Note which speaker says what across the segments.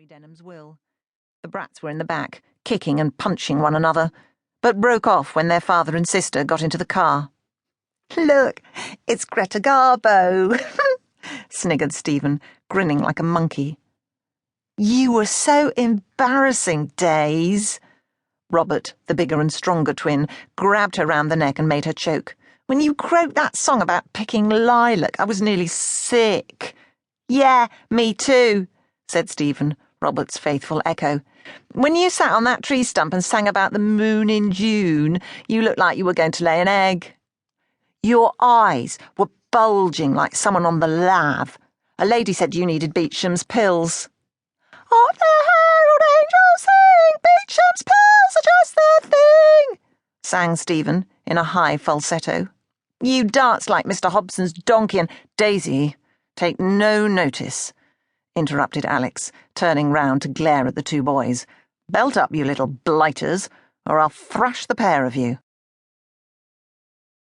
Speaker 1: Henry Denham's will. The brats were in the back, kicking and punching one another, but broke off when their father and sister got into the car.
Speaker 2: "Look, it's Greta Garbo,"
Speaker 1: sniggered Stephen, grinning like a monkey.
Speaker 2: "You were so embarrassing, Daisy."
Speaker 1: Robert, the bigger and stronger twin, grabbed her round the neck and made her choke.
Speaker 2: "When you croaked that song about picking lilac, I was nearly sick."
Speaker 1: "Yeah, me too," said Stephen, Robert's faithful echo.
Speaker 2: "When you sat on that tree stump and sang about the moon in June, you looked like you were going to lay an egg. Your eyes were bulging like someone on the lav. A lady said you needed Beecham's pills." "Hark the herald angels sing, Beecham's pills are just the thing," sang Stephen in a high falsetto.
Speaker 1: "You dance like Mr. Hobson's donkey and—"
Speaker 2: "Daisy, take no notice," interrupted Alex, turning round to glare at the two boys. "Belt up, you little blighters, or I'll thrash the pair of you."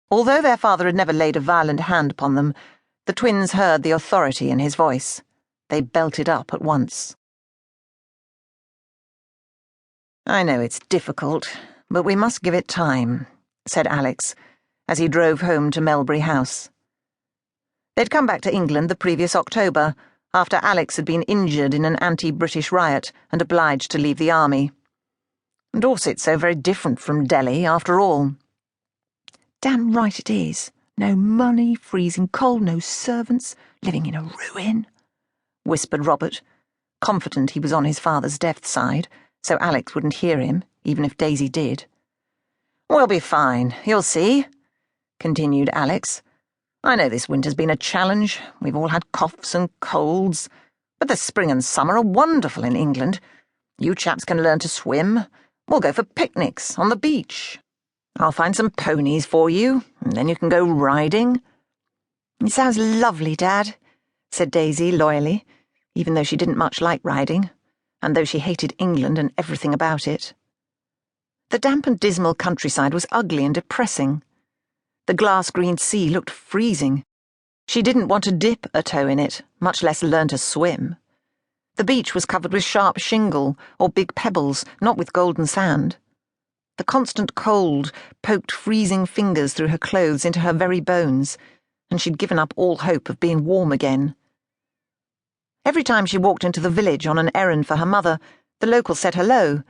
Speaker 2: Although their father had never laid a violent hand upon them, the twins heard the authority in his voice. They belted up at once.
Speaker 1: "I know it's difficult, but we must give it time," said Alex, as he drove home to Melbury House. They'd come back to England the previous October, after Alex had been injured in an anti-British riot and obliged to leave the army. Dorset's so very different from Delhi, after all.
Speaker 2: "Damn right it is. No money, freezing cold, no servants, living in a ruin,"
Speaker 1: whispered Robert, confident he was on his father's death side, so Alex wouldn't hear him, even if Daisy did. "We'll be fine, you'll see," continued Alex. "I know this winter's been a challenge. We've all had coughs and colds. But the spring and summer are wonderful in England. You chaps can learn to swim. We'll go for picnics on the beach. I'll find some ponies for you, and then you can go riding."
Speaker 2: "It sounds lovely, Dad," said Daisy loyally, even though she didn't much like riding, and though she hated England and everything about it.
Speaker 1: The damp and dismal countryside was ugly and depressing. The glass-green sea looked freezing. She didn't want to dip a toe in it, much less learn to swim. The beach was covered with sharp shingle or big pebbles, not with golden sand. The constant cold poked freezing fingers through her clothes into her very bones, and she'd given up all hope of being warm again. Every time she walked into the village on an errand for her mother, the locals said hello,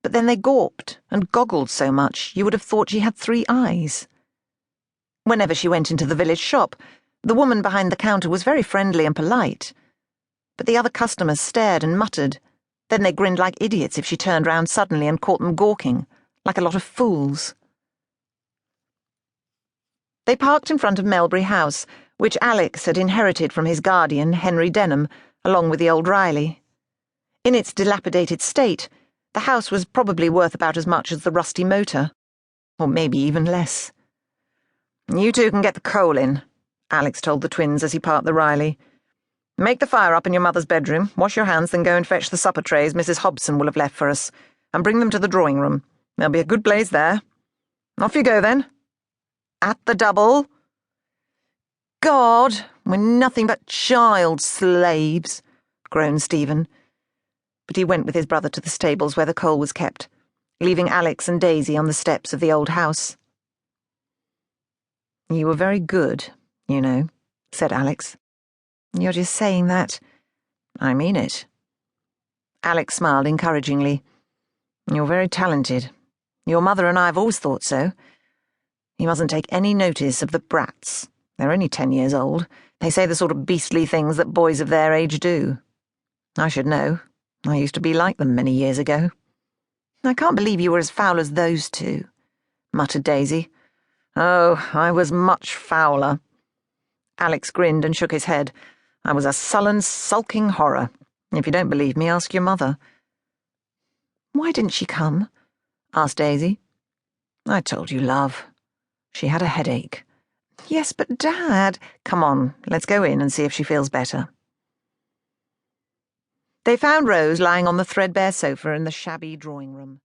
Speaker 1: but then they gawped and goggled so much you would have thought she had 3 eyes. Whenever she went into the village shop, the woman behind the counter was very friendly and polite, but the other customers stared and muttered. Then they grinned like idiots if she turned round suddenly and caught them gawking, like a lot of fools. They parked in front of Melbury House, which Alex had inherited from his guardian, Henry Denham, along with the old Riley. In its dilapidated state, the house was probably worth about as much as the rusty motor, or maybe even less. "You two can get the coal in," Alex told the twins as he parked the Riley. "Make the fire up in your mother's bedroom, wash your hands, then go and fetch the supper trays Mrs. Hobson will have left for us, and bring them to the drawing room. There'll be a good blaze there. Off you go, then. At the double."
Speaker 2: "God, we're nothing but child slaves," groaned Stephen.
Speaker 1: But he went with his brother to the stables where the coal was kept, leaving Alex and Daisy on the steps of the old house. "You were very good, you know," said Alex.
Speaker 2: "You're just saying that."
Speaker 1: "I mean it." Alex smiled encouragingly. "You're very talented. Your mother and I have always thought so. You mustn't take any notice of the brats. They're only 10 years old. They say the sort of beastly things that boys of their age do. I should know. I used to be like them many years ago."
Speaker 2: "I can't believe you were as foul as those two,"
Speaker 1: muttered Daisy. "Oh, I was much fouler." Alex grinned and shook his head. "I was a sullen, sulking horror. If you don't believe me, ask your mother."
Speaker 2: "Why didn't she come?"
Speaker 1: asked Daisy. "I told you, love. She had a headache."
Speaker 2: "Yes, but Dad—"
Speaker 1: "Come on, let's go in and see if she feels better." They found Rose lying on the threadbare sofa in the shabby drawing room.